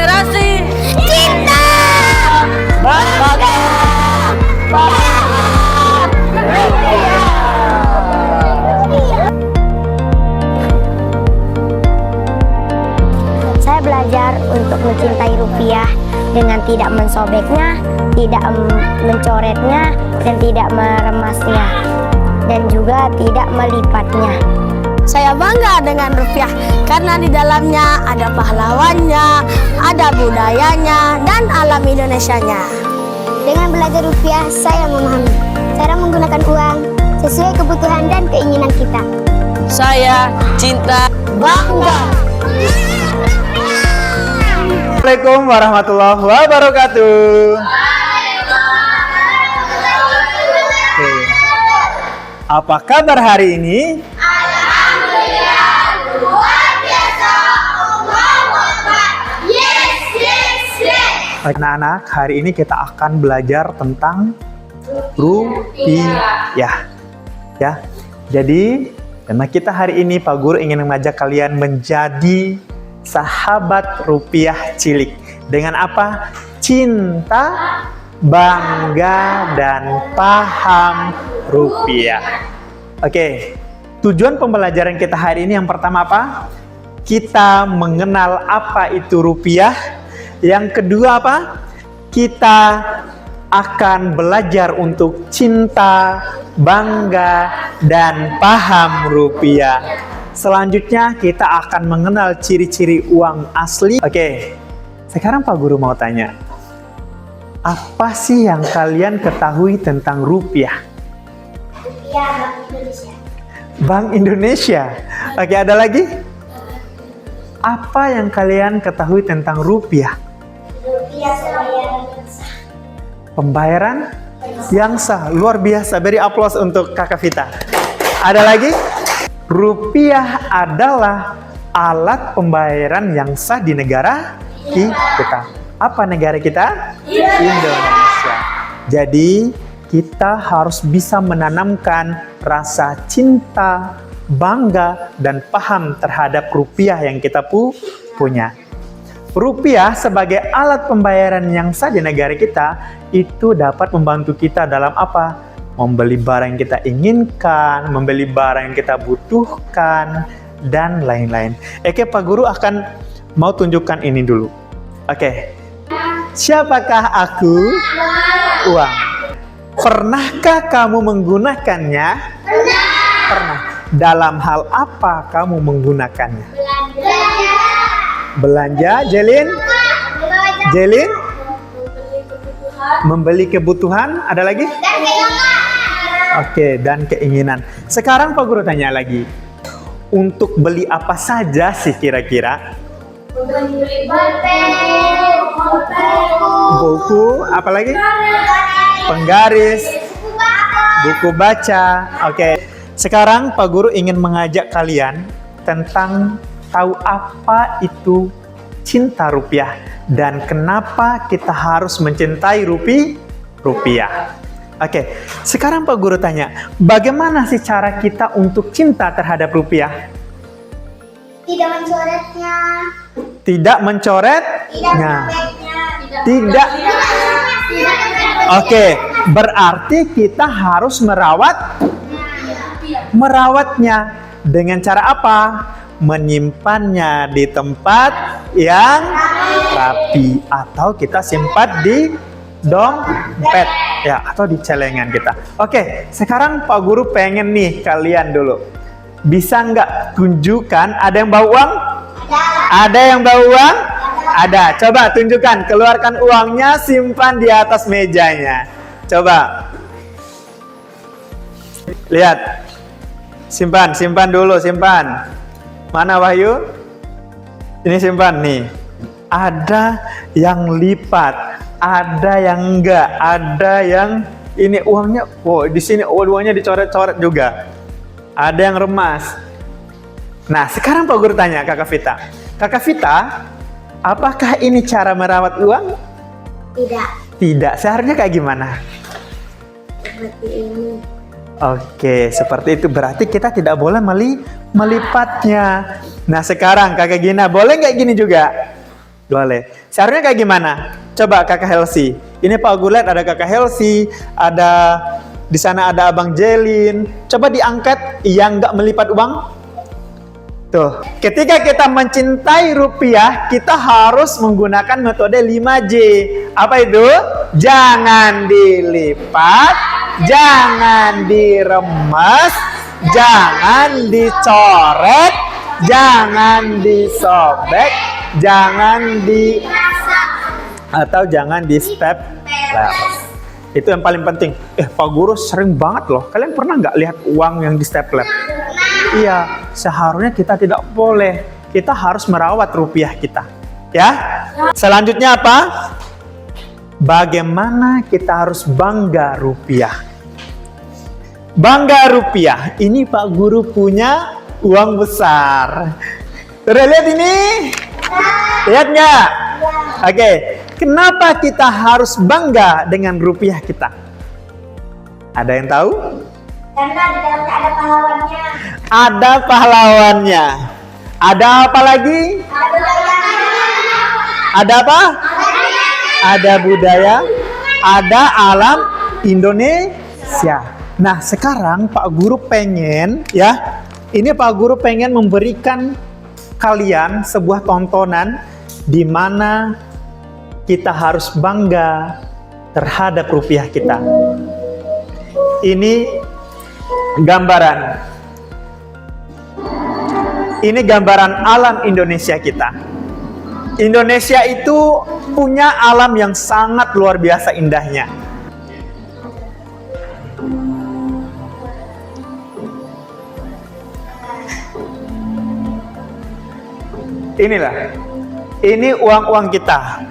generasi Cinta Bangga Saya belajar untuk mencintai rupiah dengan tidak mensobeknya, tidak mencoretnya, dan tidak meremasnya, dan juga tidak melipatnya. Saya bangga dengan rupiah karena di dalamnya ada pahlawannya, ada budayanya, dan alam Indonesianya. Dengan belajar rupiah, saya memahami cara menggunakan uang sesuai kebutuhan dan keinginan kita. Saya cinta Bangga! Assalamualaikum warahmatullahi wabarakatuh. Oke. Apa kabar hari ini? Anak-anak, hari ini kita akan belajar tentang rupiah. Ya. Jadi, tema kita hari ini Pak Guru ingin mengajak kalian menjadi sahabat rupiah cilik. Dengan apa? Cinta, bangga, dan paham rupiah. Oke. Tujuan pembelajaran kita hari ini yang pertama apa? Kita mengenal apa itu rupiah. Yang kedua apa? Kita akan belajar untuk cinta, bangga, dan paham rupiah. Selanjutnya kita akan mengenal ciri-ciri uang asli. Oke, sekarang Pak Guru mau tanya. Apa sih yang kalian ketahui tentang rupiah? Rupiah Bank Indonesia. Bank Indonesia. Oke, ada lagi? Apa yang kalian ketahui tentang rupiah? Rupiah pembayaran yang sah. Pembayaran yang sah. Luar biasa. Beri aplaus untuk Kakak Vita. Ada lagi? Rupiah adalah alat pembayaran yang sah di negara kita. Apa negara kita? Indonesia. Jadi, kita harus bisa menanamkan rasa cinta, bangga, dan paham terhadap rupiah yang kita punya. Rupiah sebagai alat pembayaran yang sah di negara kita itu dapat membantu kita dalam apa? Membeli barang yang kita inginkan, membeli barang yang kita butuhkan, dan lain-lain. Oke, Pak Guru akan mau tunjukkan ini dulu. Oke. Siapakah aku? Uang. Pernahkah kamu menggunakannya? Pernah. Dalam hal apa kamu menggunakannya? Belanja, Jelin? Jelin? Membeli kebutuhan, ada lagi? Oke, dan keinginan. Sekarang Pak Guru tanya lagi. Untuk beli apa saja sih kira-kira? Buku, apa lagi? Penggaris, buku baca. Oke. Sekarang Pak Guru ingin mengajak kalian tentang tahu apa itu cinta rupiah dan kenapa kita harus mencintai rupiah. Oke, sekarang Pak Guru tanya, bagaimana sih cara kita untuk cinta terhadap rupiah? Tidak mencoretnya. Tidak mencoret? Tidak. Oke, berarti kita harus merawatnya dengan cara apa? Menyimpannya di tempat yang rapi atau kita simpan di dompet ya atau di celengan kita. Oke, sekarang Pak Guru pengen nih kalian dulu. Bisa nggak tunjukkan ada yang bawa uang? Ada yang bawa uang? Ada. Coba tunjukkan, keluarkan uangnya, simpan di atas mejanya. Coba. Lihat. Simpan dulu, simpan. Mana Wahyu? Ini simpan nih. Ada yang lipat, ada yang enggak, ada yang ini uangnya. Oh, di sini uangnya dicoret-coret juga. Ada yang remas. Nah, sekarang Pak Guru tanya Kakak Vita. Kakak Vita, apakah ini cara merawat uang? Tidak. Tidak. Seharusnya kayak gimana? Seperti ini. Oke, seperti itu. Berarti kita tidak boleh melipatnya. Nah, sekarang Kakak Gina, boleh nggak gini juga? Boleh. Seharusnya kayak gimana? Coba Kakak Helsi. Ini Pak Guru lihat ada Kakak Helsi, ada di sana ada Abang Jelin. Coba diangkat yang nggak melipat uang. Tuh, ketika kita mencintai rupiah, kita harus menggunakan metode 5J. Apa itu? Jangan dilipat, jangan diremes, jangan dicoret, jangan disobek, jangan jangan di step. Itu yang paling penting. Pak Guru sering banget loh. Kalian pernah nggak lihat uang yang di stapler? Iya, seharusnya kita tidak boleh. Kita harus merawat rupiah kita. Ya. Selanjutnya apa? Bagaimana kita harus bangga rupiah? Bangga rupiah. Ini Pak Guru punya uang besar. Sudah lihat ini? Lihat nggak? Oke. Kenapa kita harus bangga dengan rupiah kita? Ada yang tahu? Karena di dalamnya ada pahlawannya. Ada pahlawannya. Ada apa lagi? Ada apa? Ada budaya. Ada alam Indonesia. Nah, sekarang Pak Guru pengen, ya, ini Pak Guru pengen memberikan kalian sebuah tontonan di mana kita harus bangga terhadap rupiah kita. Ini gambaran. Ini gambaran alam Indonesia kita. Indonesia itu punya alam yang sangat luar biasa indahnya. Inilah. Ini uang-uang kita.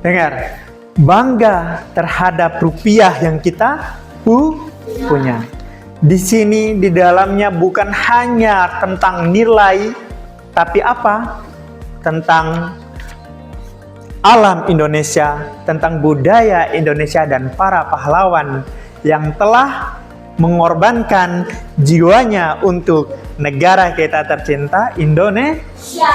Dengar, bangga terhadap rupiah yang kita punya. Di sini di dalamnya bukan hanya tentang nilai, tapi apa? Tentang alam Indonesia, tentang budaya Indonesia dan para pahlawan yang telah mengorbankan jiwanya untuk negara kita tercinta Indonesia.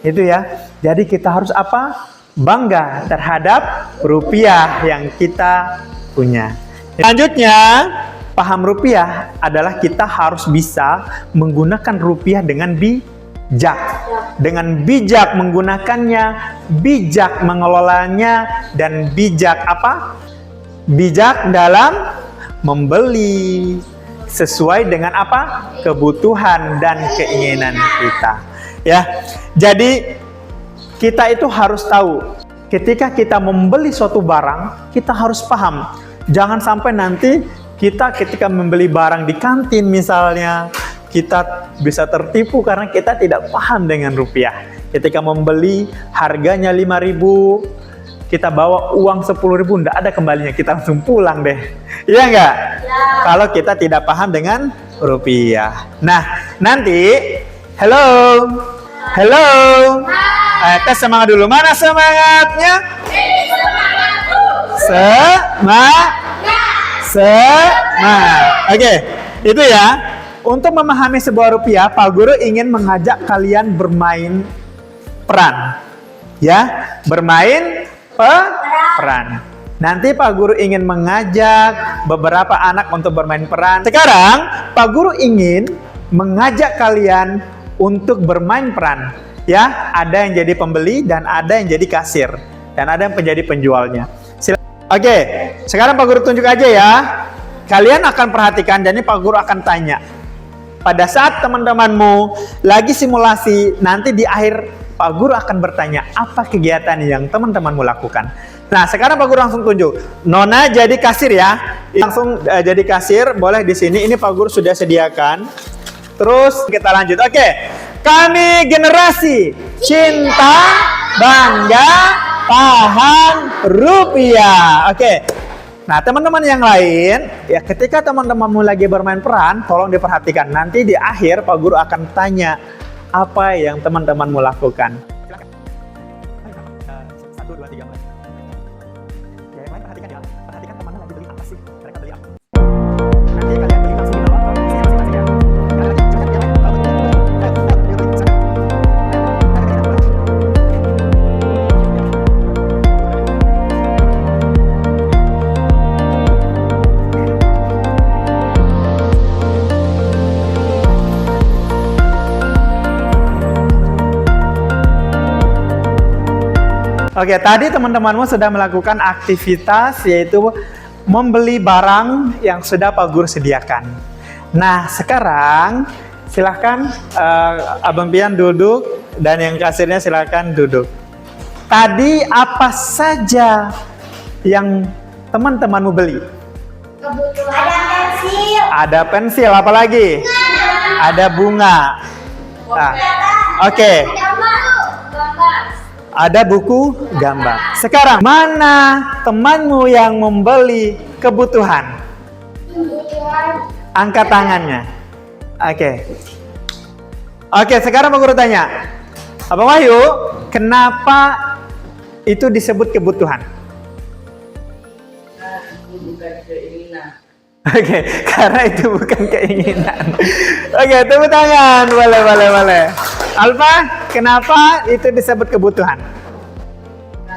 Itu ya. Jadi kita harus apa? Bangga terhadap rupiah yang kita punya. Selanjutnya, paham rupiah adalah kita harus bisa menggunakan rupiah dengan bijak. Dengan bijak menggunakannya, bijak mengelolanya, dan bijak apa? Bijak dalam membeli sesuai dengan apa? Kebutuhan dan keinginan kita. Ya. Jadi kita itu harus tahu, ketika kita membeli suatu barang, kita harus paham. Jangan sampai nanti kita ketika membeli barang di kantin misalnya, kita bisa tertipu karena kita tidak paham dengan rupiah. Ketika membeli harganya 5.000, kita bawa uang 10.000, enggak ada kembalinya, kita langsung pulang deh. Iya enggak? Ya. Kalau kita tidak paham dengan rupiah. Nah, nanti, hello. Tes semangat dulu. Mana semangatnya? Semangat. Oke, itu ya. Untuk memahami sebuah rupiah, Pak Guru ingin mengajak kalian bermain peran. Ya, bermain peran. Nanti Pak Guru ingin mengajak beberapa anak untuk bermain peran. Sekarang, Pak Guru ingin mengajak kalian untuk bermain peran. Ya, ada yang jadi pembeli dan ada yang jadi kasir dan ada yang menjadi penjualnya. Oke, sekarang Pak Guru tunjuk aja ya. Kalian akan perhatikan dan ini Pak Guru akan tanya. Pada saat teman-temanmu lagi simulasi, nanti di akhir Pak Guru akan bertanya apa kegiatan yang teman-temanmu lakukan. Nah, sekarang Pak Guru langsung tunjuk. Nona jadi kasir ya. Langsung jadi kasir, boleh di sini. Ini Pak Guru sudah sediakan. Terus kita lanjut. Oke. Kami generasi cinta, bangga, paham rupiah. Oke. Nah, teman-teman yang lain, ya ketika teman-temanmu lagi bermain peran, tolong diperhatikan. Nanti di akhir Pak Guru akan tanya apa yang teman-temanmu lakukan. Silakan. 1, 2, 3, mulai. Ya, yang lain perhatikan ya. Perhatikan temannya lagi beli apa sih? Mereka beli apa? Nanti kalian beli langsung di bawah atau di sini masing-masing ya. Oke, tadi teman-temanmu sudah melakukan aktivitas yaitu membeli barang yang sudah Pak Guru sediakan. Nah, sekarang silahkan Abang Pian duduk dan yang kasirnya silahkan duduk. Tadi apa saja yang teman-temanmu beli? Ada pensil, apa lagi? Ada bunga. Nah, oke. Ada buku gambar. Sekarang, mana temanmu yang membeli kebutuhan? Angkat tangannya. Oke. Oke, sekarang Pak Guru tanya. Abang Wahyu, kenapa itu disebut kebutuhan? Oke, karena itu bukan keinginan. Oke, tepuk tangan. Boleh. Alfa, kenapa itu disebut kebutuhan?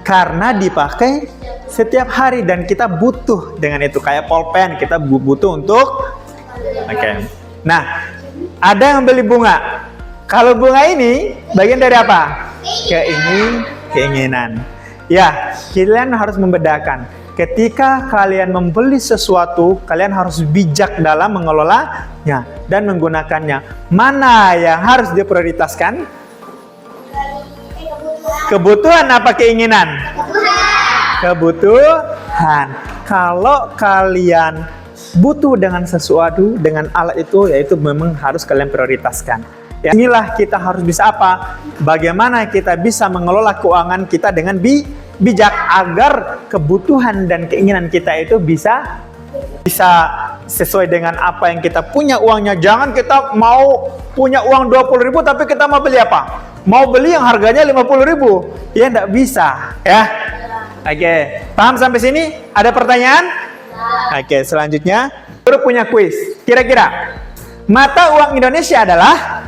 Karena dipakai setiap hari dan kita butuh dengan itu. Kayak pulpen, kita butuh untuk... Oke. Nah, ada yang beli bunga. Kalau bunga ini bagian dari apa? Keinginan. Ya, kalian harus membedakan. Ketika kalian membeli sesuatu, kalian harus bijak dalam mengelolanya dan menggunakannya. Mana yang harus diprioritaskan? Kebutuhan apa keinginan? Kebutuhan. Kalau kalian butuh dengan sesuatu, dengan alat itu, yaitu memang harus kalian prioritaskan. Ya, inilah kita harus bisa apa? Bagaimana kita bisa mengelola keuangan kita dengan bijak agar kebutuhan dan keinginan kita itu bisa sesuai dengan apa yang kita punya uangnya. Jangan kita mau punya uang 20.000 tapi kita mau beli apa? Mau beli yang harganya 50.000. Ya enggak bisa, ya. Oke, paham sampai sini? Ada pertanyaan? Oke, selanjutnya Guru punya kuis. Kira-kira mata uang Indonesia adalah?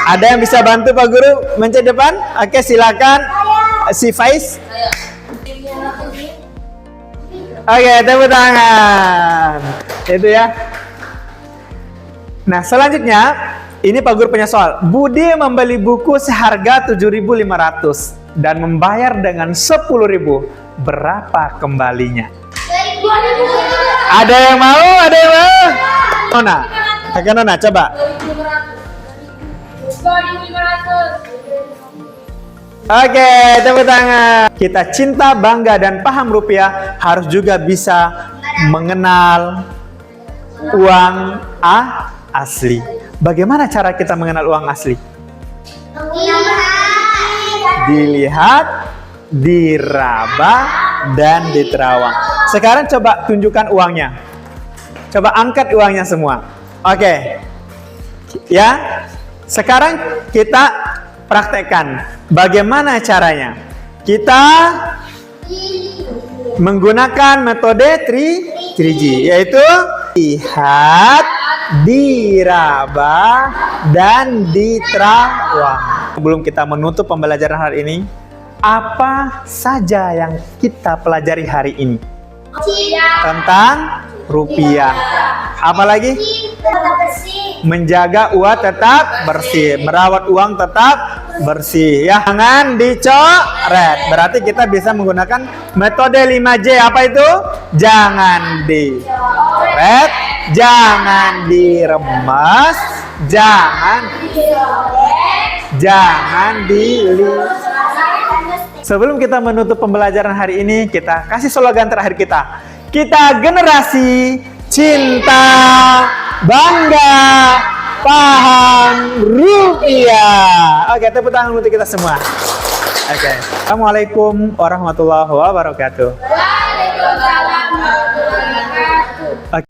Ada yang bisa bantu Pak Guru mencet depan? Oke, silakan. Si Faiz. Oke, tepuk tangan. Itu ya. Nah, selanjutnya ini Pak Guru punya soal. Budi membeli buku seharga 7.500 dan membayar dengan 10.000. Berapa kembalinya? 2.000. Ada yang mau? Ada yang mau? Nona, kakak Nona, coba. 2.500. Oke, tepuk tangan. Kita cinta, bangga, dan paham rupiah harus juga bisa mengenal uang asli. Bagaimana cara kita mengenal uang asli? Dilihat, diraba, dan diterawang. Sekarang coba tunjukkan uangnya. Coba angkat uangnya semua. Oke. Ya. Sekarang kita praktekkan. Bagaimana caranya? Kita menggunakan metode 3G, yaitu lihat, diraba, dan diterawang. Sebelum kita menutup pembelajaran hari ini, apa saja yang kita pelajari hari ini? Tentang rupiah. Apa lagi? Menjaga uang tetap bersih, merawat uang tetap bersih. Ya, jangan dicoret. Berarti kita bisa menggunakan metode 5J. Apa itu? Jangan dicoret, jangan diremas, jangan dilihat. Sebelum kita menutup pembelajaran hari ini, kita kasih slogan terakhir kita. Kita generasi cinta, bangga, paham rupiah. Oke, tepuk tangan untuk kita semua. Oke. Assalamualaikum warahmatullahi wabarakatuh.